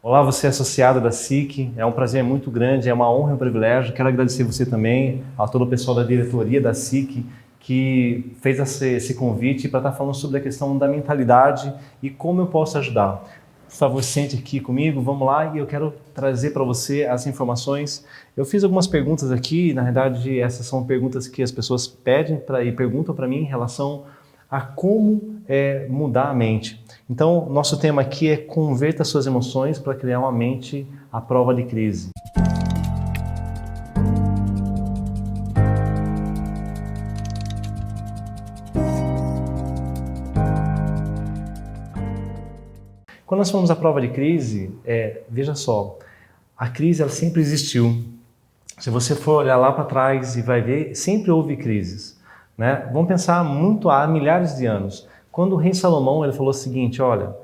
Olá, você é associado da SIC, é um prazer muito grande, é uma honra e um privilégio. Quero agradecer você também, a todo o pessoal da diretoria da SIC, que fez esse convite para estar falando sobre a questão da mentalidade e como eu posso ajudar. Por favor, sente aqui comigo, vamos lá, e eu quero trazer para você as informações. Eu fiz algumas perguntas aqui, na verdade essas são perguntas que as pessoas pedem e perguntam para mim em relação a como mudar a mente. Então, nosso tema aqui é converta suas emoções para criar uma mente à prova de crise. Quando nós falamos à prova de crise, veja só, a crise ela sempre existiu. Se você for olhar lá para trás e vai ver, sempre houve crises, né? Vamos pensar muito há milhares de anos. Quando o rei Salomão ele falou o seguinte, olha,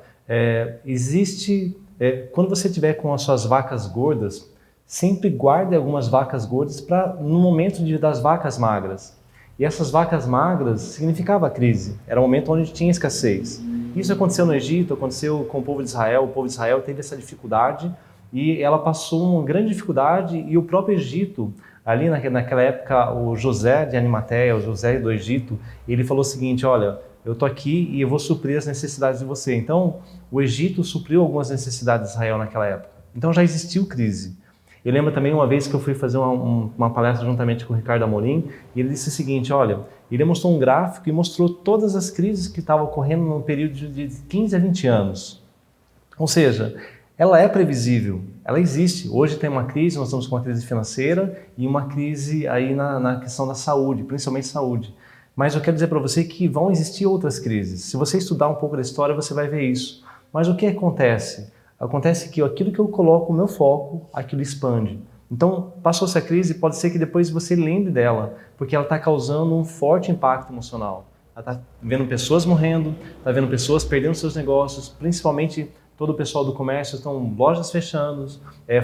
quando você tiver com as suas vacas gordas, sempre guarde algumas vacas gordas para no momento das vacas magras. E essas vacas magras significava a crise, era um momento onde tinha escassez. Isso aconteceu no Egito, aconteceu com o povo de Israel teve essa dificuldade e ela passou uma grande dificuldade e o próprio Egito, ali naquela época, o José de Arimateia, o José do Egito, ele falou o seguinte, olha, eu estou aqui e eu vou suprir as necessidades de você. Então, o Egito supriu algumas necessidades de Israel naquela época. Então já existiu crise. Eu lembro também uma vez que eu fui fazer uma palestra juntamente com o Ricardo Amorim e ele disse o seguinte, olha, ele mostrou um gráfico e mostrou todas as crises que estavam ocorrendo no período de 15 a 20 anos. Ou seja, ela é previsível, ela existe. Hoje tem uma crise, nós estamos com uma crise financeira e uma crise aí na questão da saúde, principalmente saúde. Mas eu quero dizer para você que vão existir outras crises. Se você estudar um pouco da história, você vai ver isso. Mas o que acontece? Acontece que aquilo que eu coloco o meu foco, aquilo expande. Então, passou essa crise, pode ser que depois você lembre dela, porque ela está causando um forte impacto emocional. Ela está vendo pessoas morrendo, está vendo pessoas perdendo seus negócios, principalmente todo o pessoal do comércio, estão lojas fechando,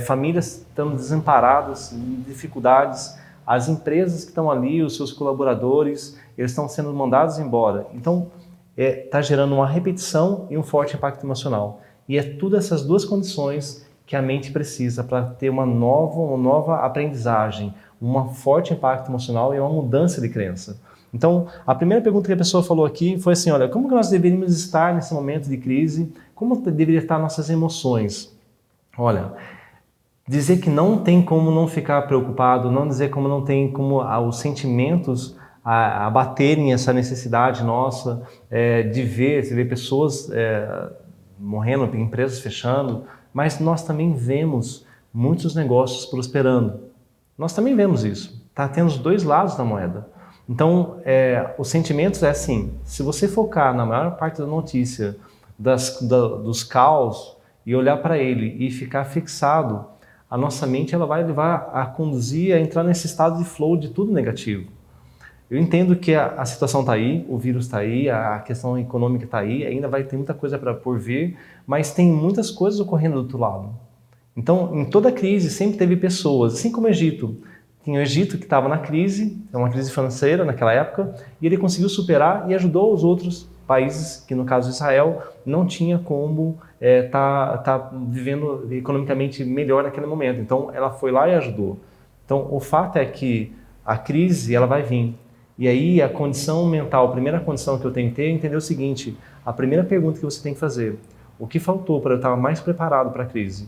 famílias estão desamparadas, em dificuldades, as empresas que estão ali, os seus colaboradores, eles estão sendo mandados embora. Então, está gerando uma repetição e um forte impacto emocional. E é tudo essas duas condições que a mente precisa para ter uma nova aprendizagem, um forte impacto emocional e uma mudança de crença. Então, a primeira pergunta que a pessoa falou aqui foi assim, olha, como que nós deveríamos estar nesse momento de crise? Como deveriam estar nossas emoções? Olha, dizer que não tem como não ficar preocupado, não dizer como não tem como os sentimentos abaterem essa necessidade nossa de ver pessoas morrendo, empresas fechando, mas nós também vemos muitos negócios prosperando. Nós também vemos isso. Está tendo os dois lados da moeda. Então, os sentimentos é assim, se você focar na maior parte da notícia dos caos e olhar para ele e ficar fixado, a nossa mente ela vai levar a conduzir a entrar nesse estado de flow de tudo negativo. Eu entendo que a situação está aí, o vírus está aí, a questão econômica está aí, ainda vai ter muita coisa por vir, mas tem muitas coisas ocorrendo do outro lado. Então, em toda crise, sempre teve pessoas, assim como o Egito. Tinha o Egito que estava na crise, é uma crise financeira naquela época, e ele conseguiu superar e ajudou os outros países, que no caso Israel, não tinha como tá vivendo economicamente melhor naquele momento. Então, ela foi lá e ajudou. Então, o fato é que a crise ela vai vir. E aí a condição mental, a primeira condição que eu tenho que ter é entender o seguinte, a primeira pergunta que você tem que fazer, o que faltou para eu estar mais preparado para a crise?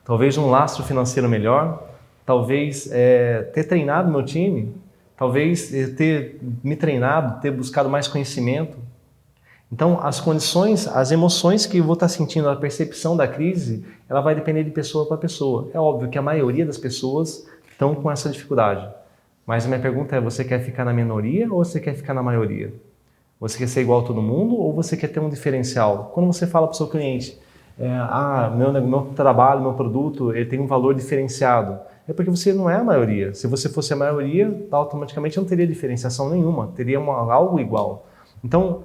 Talvez um lastro financeiro melhor, talvez ter treinado meu time, talvez ter me treinado, ter buscado mais conhecimento. Então as condições, as emoções que eu vou estar sentindo, a percepção da crise, ela vai depender de pessoa para pessoa. É óbvio que a maioria das pessoas estão com essa dificuldade. Mas a minha pergunta é, você quer ficar na minoria ou você quer ficar na maioria? Você quer ser igual a todo mundo ou você quer ter um diferencial? Quando você fala para o seu cliente, meu trabalho, meu produto, ele tem um valor diferenciado, é porque você não é a maioria. Se você fosse a maioria, automaticamente não teria diferenciação nenhuma, teria algo igual. Então,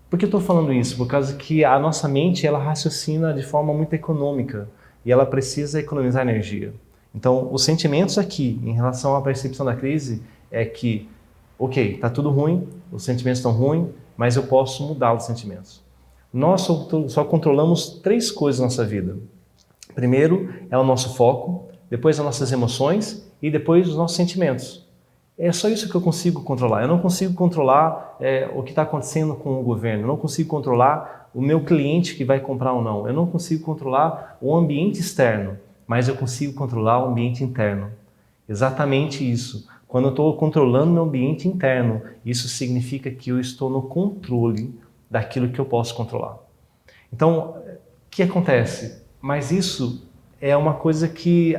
por que eu estou falando isso? Por causa que a nossa mente ela raciocina de forma muito econômica e ela precisa economizar energia. Então, os sentimentos aqui, em relação à percepção da crise, é que, ok, está tudo ruim, os sentimentos estão ruins, mas eu posso mudar os sentimentos. Nós só controlamos 3 coisas na nossa vida. Primeiro é o nosso foco, depois as nossas emoções e depois os nossos sentimentos. É só isso que eu consigo controlar. Eu não consigo controlar o que está acontecendo com o governo, eu não consigo controlar o meu cliente que vai comprar ou não, eu não consigo controlar o ambiente externo, mas eu consigo controlar o ambiente interno. Exatamente isso. Quando eu estou controlando meu ambiente interno, isso significa que eu estou no controle daquilo que eu posso controlar. Então, o que acontece? Mas isso é uma coisa que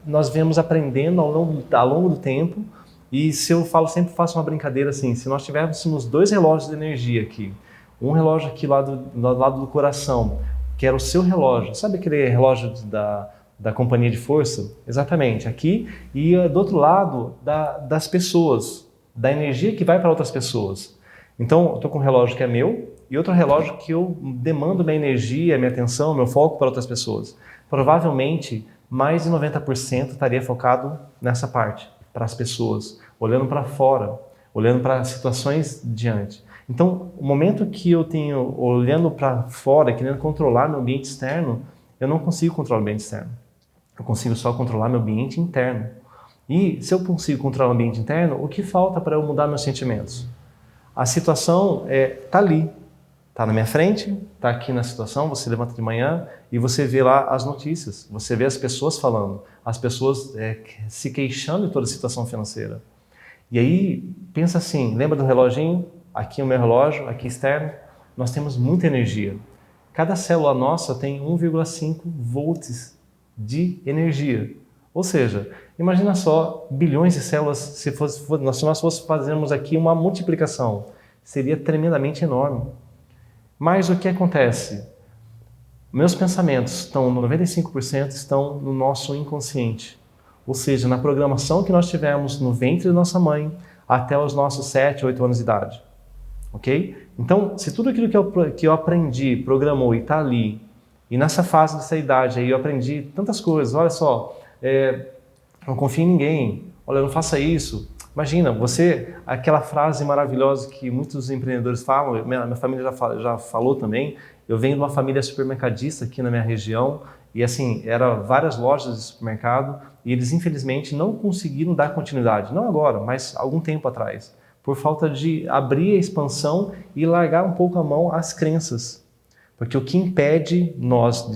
nós vemos aprendendo ao longo do tempo. E se eu falo, sempre faço uma brincadeira assim, se nós tivéssemos 2 relógios de energia aqui, um relógio aqui do lado do coração, que era o seu relógio, sabe aquele relógio da companhia de força? Exatamente, aqui, e do outro lado das pessoas, da energia que vai para outras pessoas. Então, eu estou com um relógio que é meu e outro relógio que eu demando minha energia, minha atenção, meu foco para outras pessoas. Provavelmente, mais de 90% estaria focado nessa parte, para as pessoas, olhando para fora, olhando para situações diante. Então, o momento que eu tenho olhando para fora, querendo controlar meu ambiente externo, eu não consigo controlar o ambiente externo. Eu consigo só controlar meu ambiente interno. E se eu consigo controlar o ambiente interno, o que falta para eu mudar meus sentimentos? A situação está ali, está na minha frente, está aqui na situação, você levanta de manhã e você vê lá as notícias, você vê as pessoas falando, as pessoas se queixando de toda a situação financeira. E aí, pensa assim, lembra do reloginho? Aqui é o meu relógio, aqui externo, nós temos muita energia. Cada célula nossa tem 1,5 volts de energia. Ou seja, imagina só bilhões de células, se nós fôssemos fazermos aqui uma multiplicação, seria tremendamente enorme. Mas o que acontece? Meus pensamentos estão, 95% estão no nosso inconsciente. Ou seja, na programação que nós tivemos no ventre da nossa mãe até os nossos 7, 8 anos de idade. Ok? Então, se tudo aquilo que eu aprendi, programou e está ali, e nessa fase dessa idade aí eu aprendi tantas coisas, olha só, não confie em ninguém, olha, não faça isso. Imagina, aquela frase maravilhosa que muitos empreendedores falam, minha família já falou também, eu venho de uma família supermercadista aqui na minha região, e assim, eram várias lojas de supermercado, e eles infelizmente não conseguiram dar continuidade, não agora, mas algum tempo atrás, por falta de abrir a expansão e largar um pouco a mão às crenças. Porque o que impede nós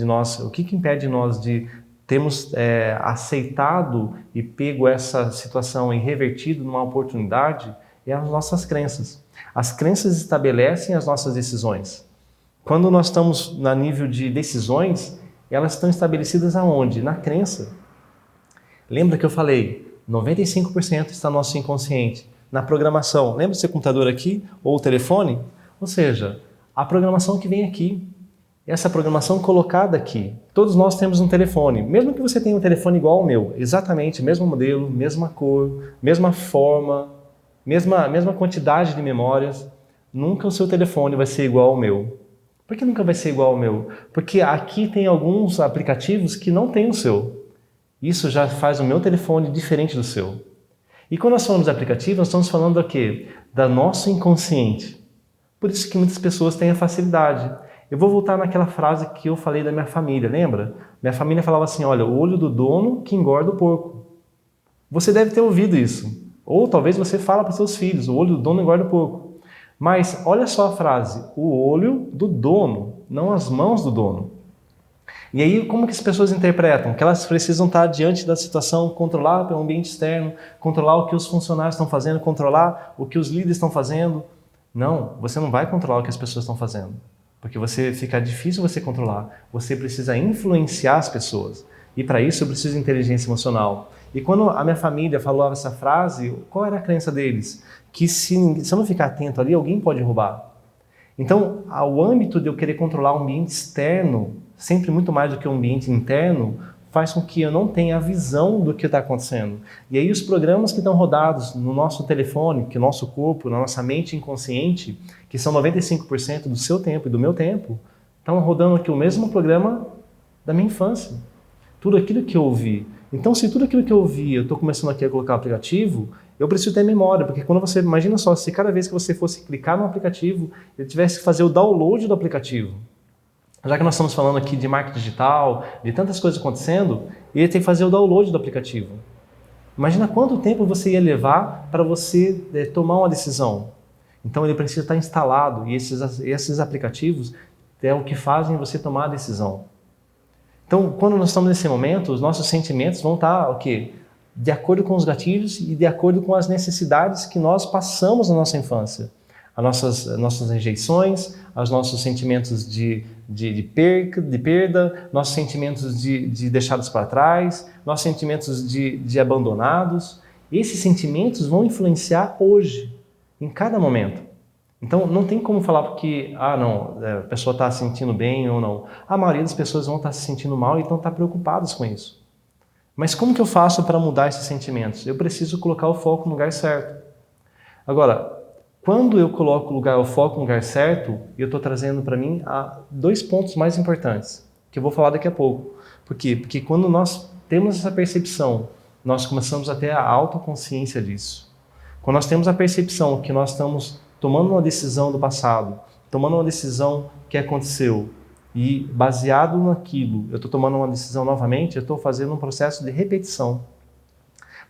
de termos aceitado e pego essa situação e revertido numa oportunidade é as nossas crenças. As crenças estabelecem as nossas decisões. Quando nós estamos no nível de decisões, elas estão estabelecidas aonde? Na crença. Lembra que eu falei, 95% está no nosso inconsciente. Na programação, lembra do seu computador aqui ou o telefone? Ou seja, a programação que vem aqui. Essa programação colocada aqui. Todos nós temos um telefone, mesmo que você tenha um telefone igual ao meu, exatamente, mesmo modelo, mesma cor, mesma forma, mesma quantidade de memórias, nunca o seu telefone vai ser igual ao meu. Por que nunca vai ser igual ao meu? Porque aqui tem alguns aplicativos que não tem o seu. Isso já faz o meu telefone diferente do seu. E quando nós falamos de aplicativo, nós estamos falando do quê? Da nosso inconsciente. Por isso que muitas pessoas têm a facilidade. Eu vou voltar naquela frase que eu falei da minha família, lembra? Minha família falava assim, olha, o olho do dono que engorda o porco. Você deve ter ouvido isso. Ou talvez você fala para seus filhos, o olho do dono engorda o porco. Mas olha só a frase, o olho do dono, não as mãos do dono. E aí, como que as pessoas interpretam? Que elas precisam estar diante da situação, controlar o ambiente externo, controlar o que os funcionários estão fazendo, controlar o que os líderes estão fazendo. Não, você não vai controlar o que as pessoas estão fazendo. Porque fica difícil você controlar. Você precisa influenciar as pessoas. E para isso eu preciso de inteligência emocional. E quando a minha família falou essa frase, qual era a crença deles? Que se eu não ficar atento ali, alguém pode roubar. Então, o âmbito de eu querer controlar o ambiente externo, sempre muito mais do que o ambiente interno, faz com que eu não tenha a visão do que está acontecendo. E aí os programas que estão rodados no nosso telefone, que é o nosso corpo, na nossa mente inconsciente, que são 95% do seu tempo e do meu tempo, estão rodando aqui o mesmo programa da minha infância. Tudo aquilo que eu ouvi. Então, se tudo aquilo que eu ouvi, eu estou começando aqui a colocar o aplicativo, eu preciso ter memória, porque quando você, imagina só, se cada vez que você fosse clicar no aplicativo, ele tivesse que fazer o download do aplicativo. Já que nós estamos falando aqui de marketing digital, de tantas coisas acontecendo, ele tem que fazer o download do aplicativo. Imagina quanto tempo você ia levar para você tomar uma decisão. Então ele precisa estar instalado e esses aplicativos é o que fazem você tomar a decisão. Então, quando nós estamos nesse momento, os nossos sentimentos vão estar o quê? De acordo com os gatilhos e de acordo com as necessidades que nós passamos na nossa infância. As nossas rejeições, os nossos sentimentos de perda, nossos sentimentos de deixados para trás, nossos sentimentos de abandonados. Esses sentimentos vão influenciar hoje, em cada momento. Então, não tem como falar porque, a pessoa está se sentindo bem ou não. A maioria das pessoas vão estar se sentindo mal e estão preocupadas com isso. Mas como que eu faço para mudar esses sentimentos? Eu preciso colocar o foco no lugar certo. Agora, quando eu coloco o foco no lugar certo, eu estou trazendo para mim 2 pontos mais importantes, que eu vou falar daqui a pouco. Por quê? Porque quando nós temos essa percepção, nós começamos a ter a autoconsciência disso. Quando nós temos a percepção que nós estamos tomando uma decisão do passado, tomando uma decisão que aconteceu, e baseado naquilo, eu estou tomando uma decisão novamente, eu estou fazendo um processo de repetição.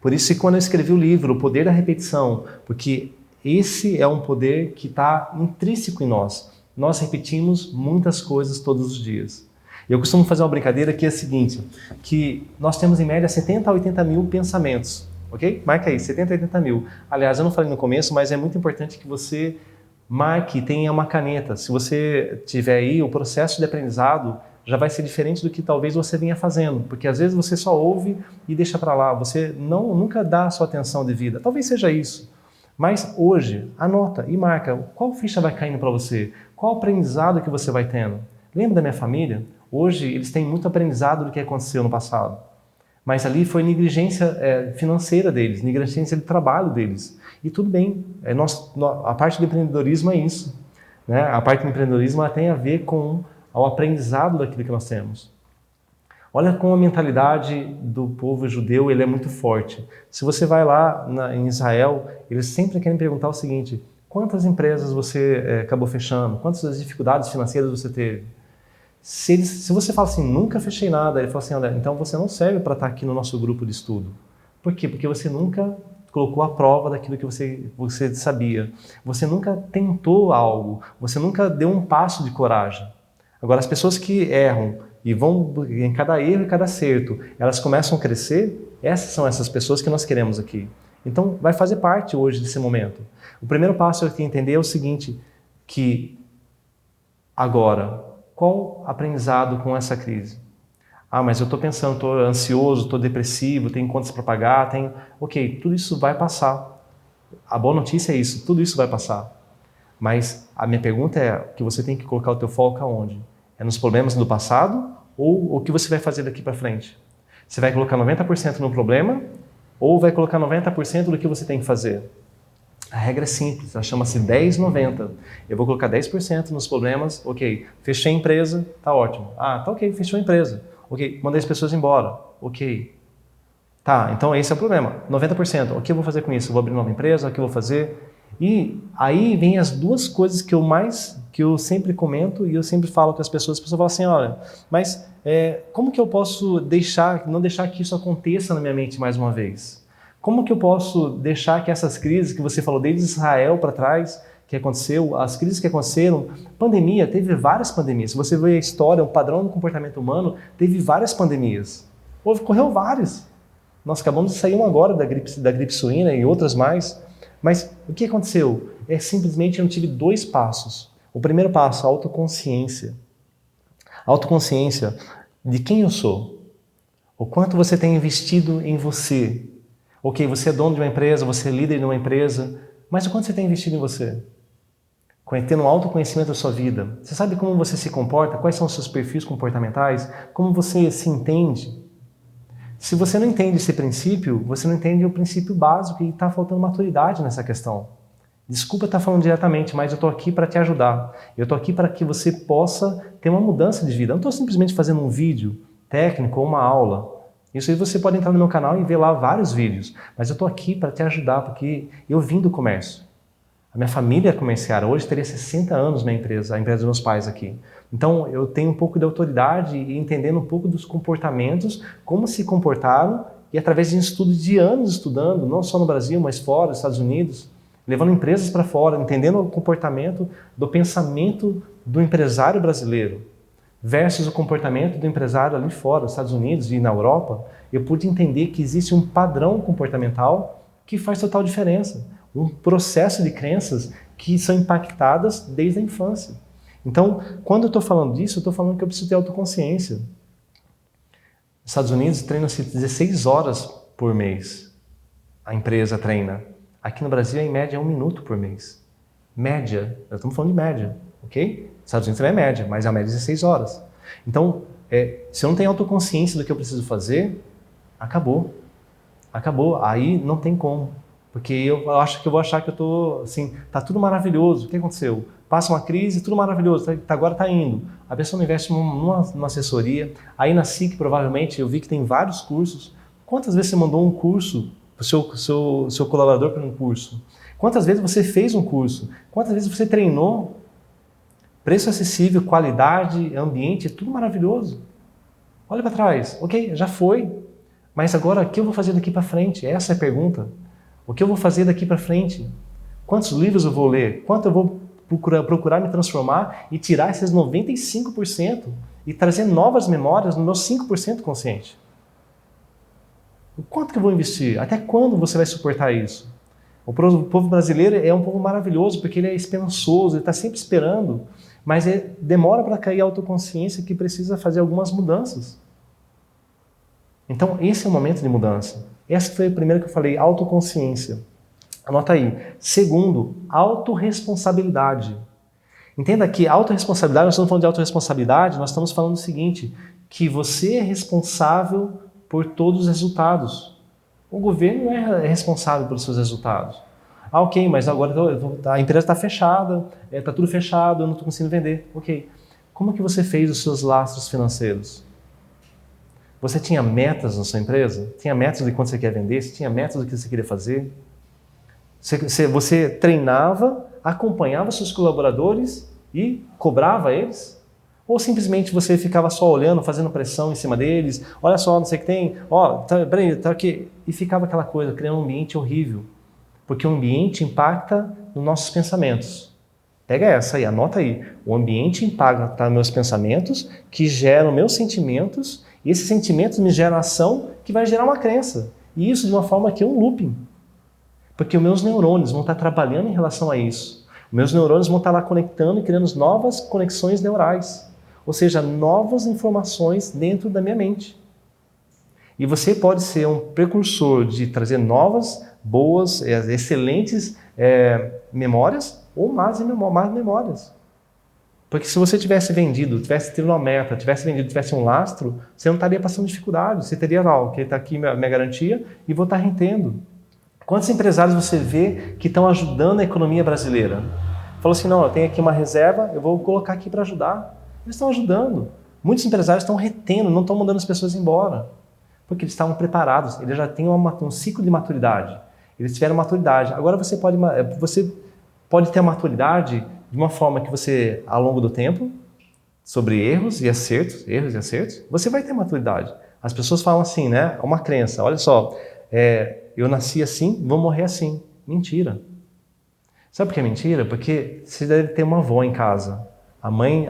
Por isso que quando eu escrevi o livro, O Poder da Repetição, porque esse é um poder que está intrínseco em nós. Nós repetimos muitas coisas todos os dias. Eu costumo fazer uma brincadeira que é a seguinte, que nós temos em média 70 a 80 mil pensamentos, ok? Marca aí, 70 a 80 mil. Aliás, eu não falei no começo, mas é muito importante que você marque, tenha uma caneta. Se você tiver aí, o processo de aprendizado já vai ser diferente do que talvez você venha fazendo, porque às vezes você só ouve e deixa para lá, você nunca dá a sua atenção devida. Talvez seja isso. Mas hoje, anota e marca qual ficha vai caindo para você, qual aprendizado que você vai tendo. Lembra da minha família? Hoje eles têm muito aprendizado do que aconteceu no passado. Mas ali foi negligência financeira deles, negligência de trabalho deles. E tudo bem, a parte do empreendedorismo é isso. Né? A parte do empreendedorismo tem a ver com o aprendizado daquilo que nós temos. Olha como a mentalidade do povo judeu ele é muito forte. Se você vai lá em Israel, eles sempre querem perguntar o seguinte, quantas empresas você acabou fechando? Quantas dificuldades financeiras você teve? Se você fala assim, nunca fechei nada, ele fala assim, olha, então você não serve para estar aqui no nosso grupo de estudo. Por quê? Porque você nunca colocou a prova daquilo que você sabia. Você nunca tentou algo, você nunca deu um passo de coragem. Agora, as pessoas que erram e vão em cada erro e cada acerto, elas começam a crescer, essas pessoas que nós queremos aqui. Então, vai fazer parte hoje desse momento. O primeiro passo é entender é o seguinte, que agora, qual aprendizado com essa crise? Mas eu estou pensando, estou ansioso, estou depressivo, tenho contas para pagar, Ok, tudo isso vai passar. A boa notícia é isso, tudo isso vai passar. Mas a minha pergunta é que você tem que colocar o teu foco aonde? É nos problemas do passado ou o que você vai fazer daqui para frente? Você vai colocar 90% no problema ou vai colocar 90% do que você tem que fazer? A regra é simples, ela chama-se 10-90. Eu vou colocar 10% nos problemas, ok, fechei a empresa, tá ótimo. Tá ok, fechou a empresa. Ok, mandei as pessoas embora, ok. Tá, então esse é o problema, 90%. O que eu vou fazer com isso? Eu vou abrir nova empresa, o que eu vou fazer? E aí vem as 2 coisas que eu sempre comento e eu sempre falo com as pessoas falam assim, olha, mas como que eu posso não deixar que isso aconteça na minha mente mais uma vez? Como que eu posso deixar que essas crises que você falou desde Israel para trás, que aconteceu, as crises que aconteceram, pandemia, teve várias pandemias. Se você vê a história, o padrão do comportamento humano, teve várias pandemias. Ocorreu várias. Nós acabamos de sair uma agora da gripe suína e outras mais. Mas o que aconteceu? Simplesmente eu não tive 2 passos. O primeiro passo, a autoconsciência. Autoconsciência de quem eu sou. O quanto você tem investido em você. Ok, você é dono de uma empresa, você é líder de uma empresa, mas o quanto você tem investido em você? Tendo um autoconhecimento da sua vida. Você sabe como você se comporta? Quais são os seus perfis comportamentais? Como você se entende? Se você não entende esse princípio, você não entende o princípio básico e está faltando maturidade nessa questão. Desculpa estar falando diretamente, mas eu estou aqui para te ajudar. Eu estou aqui para que você possa ter uma mudança de vida. Eu não estou simplesmente fazendo um vídeo técnico ou uma aula. Isso aí você pode entrar no meu canal e ver lá vários vídeos. Mas eu estou aqui para te ajudar, porque eu vim do comércio. A minha família é comerciária. Hoje teria 60 anos minha empresa, a empresa dos meus pais aqui. Então, eu tenho um pouco de autoridade e entendendo um pouco dos comportamentos, como se comportaram, e através de um estudo de anos estudando, não só no Brasil, mas fora, nos Estados Unidos, levando empresas para fora, entendendo o comportamento do pensamento do empresário brasileiro versus o comportamento do empresário ali fora, nos Estados Unidos e na Europa, eu pude entender que existe um padrão comportamental que faz total diferença, um processo de crenças que são impactadas desde a infância. Então, quando eu estou falando disso, eu estou falando que eu preciso ter autoconsciência. Nos Estados Unidos, treina-se 16 horas por mês. A empresa treina. Aqui no Brasil, em média, é 1 minuto por mês. Média. Nós estamos falando de média, ok? Nos Estados Unidos também é média, mas a média é 16 horas. Então, se eu não tenho autoconsciência do que eu preciso fazer, acabou. Acabou. Aí não tem como. Porque eu acho que eu vou achar que eu estou, assim, tá tudo maravilhoso. O que aconteceu? Passa uma crise, tudo maravilhoso, agora está indo. A pessoa não investe numa assessoria. Aí na SIC, provavelmente, eu vi que tem vários cursos. Quantas vezes você mandou um curso para o seu colaborador para um curso? Quantas vezes você fez um curso? Quantas vezes você treinou? Preço acessível, qualidade, ambiente, tudo maravilhoso. Olha para trás. Ok, já foi. Mas agora, o que eu vou fazer daqui para frente? Essa é a pergunta. O que eu vou fazer daqui para frente? Quantos livros eu vou ler? Quanto eu vou procurar me transformar e tirar esses 95% e trazer novas memórias no meu 5% consciente? O quanto que eu vou investir? Até quando você vai suportar isso? O povo brasileiro é um povo maravilhoso porque ele é esperançoso, ele está sempre esperando, mas demora para cair a autoconsciência que precisa fazer algumas mudanças. Então, esse é o momento de mudança. Essa foi a primeira que eu falei, autoconsciência. Anota aí. Segundo, autorresponsabilidade. Entenda que autorresponsabilidade, nós estamos falando de autorresponsabilidade, nós estamos falando o seguinte, que você é responsável por todos os resultados. O governo não é responsável pelos seus resultados. Ah, ok, mas agora a empresa está fechada, está tudo fechado, eu não estou conseguindo vender. Ok. Como que você fez os seus lastros financeiros? Você tinha metas na sua empresa? Tinha metas de quanto você quer vender? Você tinha metas do que você queria fazer? Você treinava, acompanhava seus colaboradores e cobrava eles? Ou simplesmente você ficava só olhando, fazendo pressão em cima deles? Olha só, não sei o que tem, ó, peraí, tá aqui. E ficava aquela coisa, criando um ambiente horrível. Porque o ambiente impacta nos nossos pensamentos. Pega essa aí, anota aí. O ambiente impacta meus pensamentos, que geram meus sentimentos, e esses sentimentos me geram ação que vai gerar uma crença. E isso de uma forma que é um looping. Porque os meus neurônios vão estar trabalhando em relação a isso. Meus neurônios vão estar lá conectando e criando novas conexões neurais. Ou seja, novas informações dentro da minha mente. E você pode ser um precursor de trazer novas, boas, excelentes memórias ou más memórias. Porque se você tivesse vendido, tivesse tido uma meta, tivesse vendido, tivesse um lastro, você não estaria passando dificuldade. Você teria lá, ok, está aqui minha garantia e vou estar rendendo. Quantos empresários você vê que estão ajudando a economia brasileira? Falou assim, não, eu tenho aqui uma reserva, eu vou colocar aqui para ajudar. Eles estão ajudando. Muitos empresários estão retendo, não estão mandando as pessoas embora. Porque eles estavam preparados, eles já têm um ciclo de maturidade. Eles tiveram maturidade. Agora você pode ter a maturidade de uma forma que você, ao longo do tempo, sobre erros e acertos, você vai ter maturidade. As pessoas falam assim, né? É uma crença, olha só, eu nasci assim, vou morrer assim. Mentira. Sabe por que é mentira? Porque você deve ter uma avó em casa. A mãe,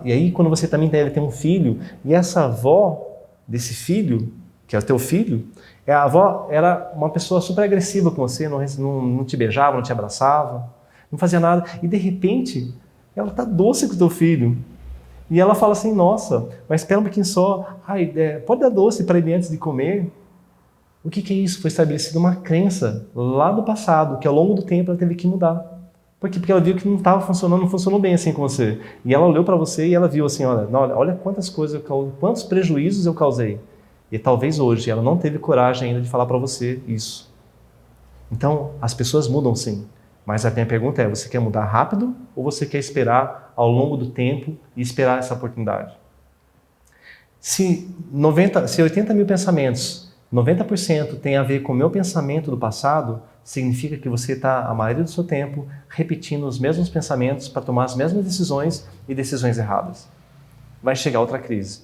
e aí quando você também deve ter um filho, e essa avó desse filho, que é o teu filho, a avó era uma pessoa super agressiva com você, não te beijava, não te abraçava, não fazia nada, e de repente ela está doce com o teu filho. E ela fala assim, nossa, mas espera um pouquinho só, pode dar doce para ele antes de comer? O que é isso? Foi estabelecida uma crença lá do passado, que ao longo do tempo ela teve que mudar. Por quê? Porque ela viu que não estava funcionando, não funcionou bem assim com você. E ela olhou para você e ela viu assim, olha quantas coisas quantos prejuízos eu causei. E talvez hoje ela não teve coragem ainda de falar para você isso. Então, as pessoas mudam sim. Mas a minha pergunta é, você quer mudar rápido ou você quer esperar ao longo do tempo e esperar essa oportunidade? Se 80 mil pensamentos 90% tem a ver com o meu pensamento do passado, significa que você está, a maioria do seu tempo, repetindo os mesmos pensamentos para tomar as mesmas decisões e decisões erradas. Vai chegar outra crise.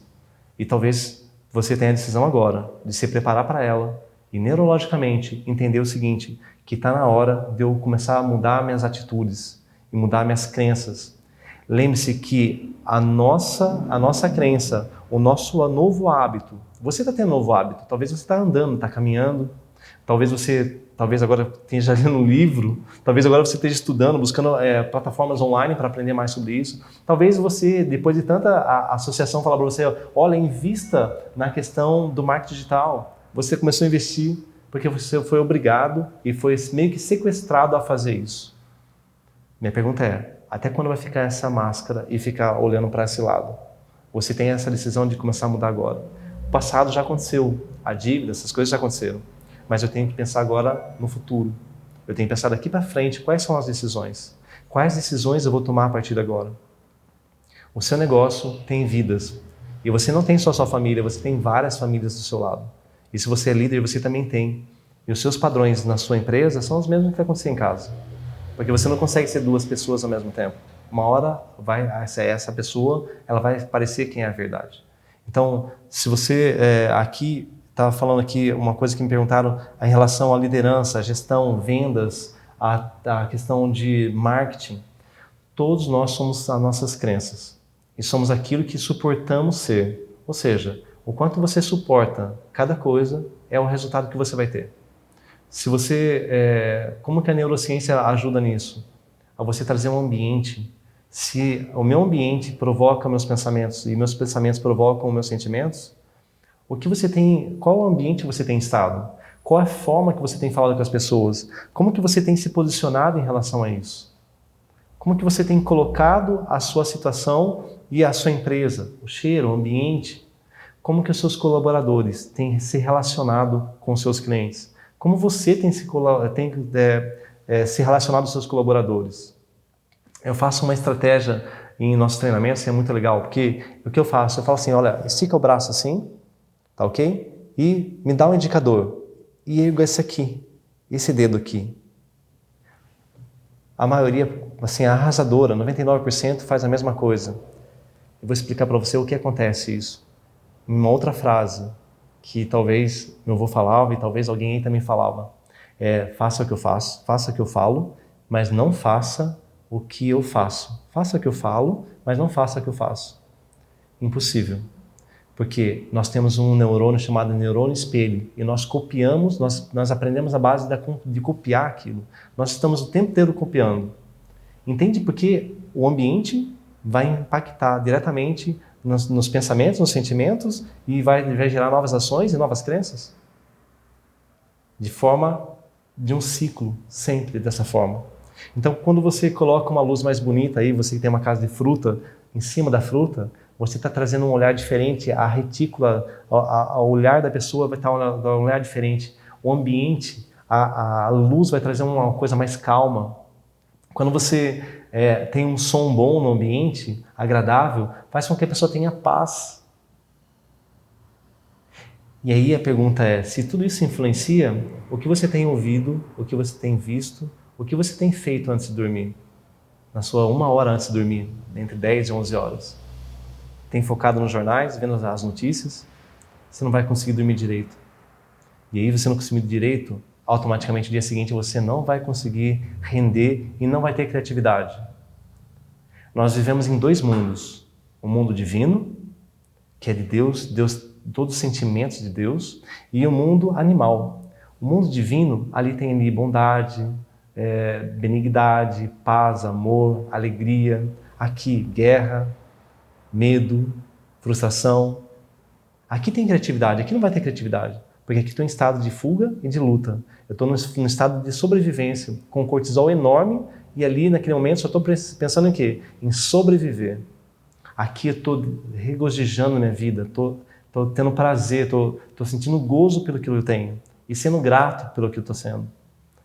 E talvez você tenha a decisão agora de se preparar para ela e neurologicamente entender o seguinte, que está na hora de eu começar a mudar minhas atitudes e mudar minhas crenças. Lembre-se que a nossa crença, o nosso novo hábito, você está tendo um novo hábito, talvez você está andando, está caminhando, talvez agora esteja lendo um livro, talvez agora você esteja estudando, buscando plataformas online para aprender mais sobre isso. Talvez você, depois de tanta associação falar para você, olha, invista na questão do marketing digital. Você começou a investir porque você foi obrigado e foi meio que sequestrado a fazer isso. Minha pergunta é, até quando vai ficar essa máscara e ficar olhando para esse lado? Você tem essa decisão de começar a mudar agora. O passado já aconteceu, a dívida, essas coisas já aconteceram. Mas eu tenho que pensar agora no futuro. Eu tenho que pensar daqui para frente quais são as decisões. Quais decisões eu vou tomar a partir de agora? O seu negócio tem vidas. E você não tem só a sua família, você tem várias famílias do seu lado. E se você é líder, você também tem. E os seus padrões na sua empresa são os mesmos que vai acontecer em casa. Porque você não consegue ser duas pessoas ao mesmo tempo. Uma hora, essa pessoa, ela vai parecer quem é a verdade. Então, se você aqui... Estava falando aqui uma coisa que me perguntaram em relação à liderança, à gestão, vendas, à questão de marketing. Todos nós somos as nossas crenças e somos aquilo que suportamos ser. Ou seja, o quanto você suporta cada coisa é o resultado que você vai ter. Se você, como que a neurociência ajuda nisso? A você trazer um ambiente. Se o meu ambiente provoca meus pensamentos e meus pensamentos provocam meus sentimentos, o que você tem, qual ambiente você tem estado? Qual a forma que você tem falado com as pessoas? Como que você tem se posicionado em relação a isso? Como que você tem colocado a sua situação e a sua empresa, o cheiro, o ambiente? Como que os seus colaboradores têm se relacionado com os seus clientes? Como você tem se relacionado com os seus colaboradores? Eu faço uma estratégia em nossos treinamentos que é muito legal, porque o que eu faço? Eu falo assim, olha, estica o braço assim, tá ok? E me dá um indicador. E ergo esse aqui, esse dedo aqui. A maioria, assim, arrasadora, 99% faz a mesma coisa. Eu vou explicar para você o que acontece isso. Em uma outra frase, que talvez meu avô falava e talvez alguém aí também falava. Faça o que eu faço, faça o que eu falo, mas não faça o que eu faço. Faça o que eu falo, mas não faça o que eu faço. Impossível. Porque nós temos um neurônio chamado neurônio espelho e nós copiamos, nós aprendemos a base de copiar aquilo. Nós estamos o tempo inteiro copiando. Entende porque o ambiente vai impactar diretamente nos pensamentos, nos sentimentos e vai gerar novas ações e novas crenças? De um ciclo, sempre dessa forma. Então, quando você coloca uma luz mais bonita aí, você tem uma casa de fruta, em cima da fruta, você está trazendo um olhar diferente, a retícula, o olhar da pessoa vai estar um olhar diferente. O ambiente, a luz vai trazer uma coisa mais calma. Quando você tem um som bom no ambiente, agradável, faz com que a pessoa tenha paz. E aí a pergunta é, se tudo isso influencia, o que você tem ouvido, o que você tem visto, o que você tem feito antes de dormir? Na sua 1 hora antes de dormir, entre 10 e 11 horas. Tem focado nos jornais, vendo as notícias, você não vai conseguir dormir direito. E aí você não conseguir dormir direito, automaticamente no dia seguinte você não vai conseguir render e não vai ter criatividade. Nós vivemos em 2 mundos. O mundo divino, que é de Deus, todos os sentimentos de Deus, e o mundo animal. O mundo divino, ali tem ali bondade, benignidade, paz, amor, alegria. Aqui, guerra, medo, frustração. Aqui tem criatividade, aqui não vai ter criatividade, porque aqui estou em estado de fuga e de luta. Eu estou no estado de sobrevivência, com cortisol enorme, e ali naquele momento só estou pensando em quê? Em sobreviver. Aqui eu estou regozijando minha vida, estou tendo prazer, estou sentindo gozo pelo que eu tenho e sendo grato pelo que eu estou sendo.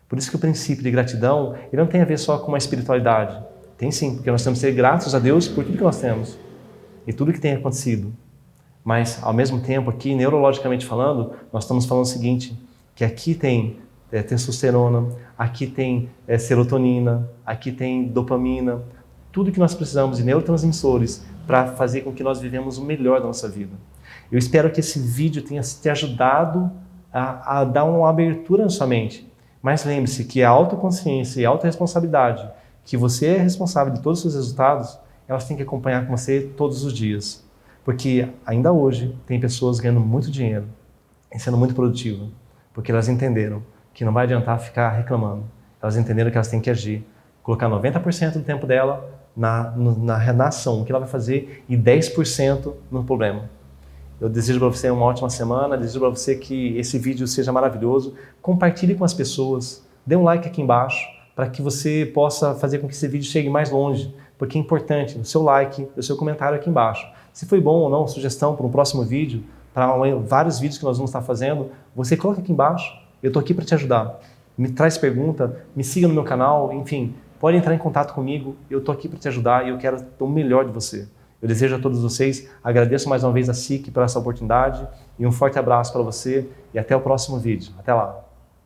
Por isso que o princípio de gratidão ele não tem a ver só com a espiritualidade. Tem sim, porque nós temos que ser gratos a Deus por tudo que nós temos e tudo que tem acontecido. Mas, ao mesmo tempo, aqui, neurologicamente falando, nós estamos falando o seguinte, que aqui tem testosterona, aqui tem serotonina, aqui tem dopamina, tudo que nós precisamos de neurotransmissores para fazer com que nós vivemos o melhor da nossa vida. Eu espero que esse vídeo tenha te ajudado a dar uma abertura na sua mente. Mas lembre-se que a autoconsciência e a autorresponsabilidade, que você é responsável de todos os seus resultados, elas têm que acompanhar com você todos os dias. Porque ainda hoje tem pessoas ganhando muito dinheiro e sendo muito produtivas, porque elas entenderam que não vai adiantar ficar reclamando. Elas entenderam que elas têm que agir, colocar 90% do tempo dela na ação, o que ela vai fazer, e 10% no problema. Eu desejo para você uma ótima semana, desejo para você que esse vídeo seja maravilhoso. Compartilhe com as pessoas, dê um like aqui embaixo, para que você possa fazer com que esse vídeo chegue mais longe, porque é importante o seu like, o seu comentário aqui embaixo. Se foi bom ou não, sugestão para um próximo vídeo, para vários vídeos que nós vamos estar fazendo, você coloca aqui embaixo, eu estou aqui para te ajudar. Me traz pergunta, me siga no meu canal, enfim, pode entrar em contato comigo, eu estou aqui para te ajudar e eu quero o melhor de você. Eu desejo a todos vocês, agradeço mais uma vez a SIC por essa oportunidade e um forte abraço para você e até o próximo vídeo. Até lá!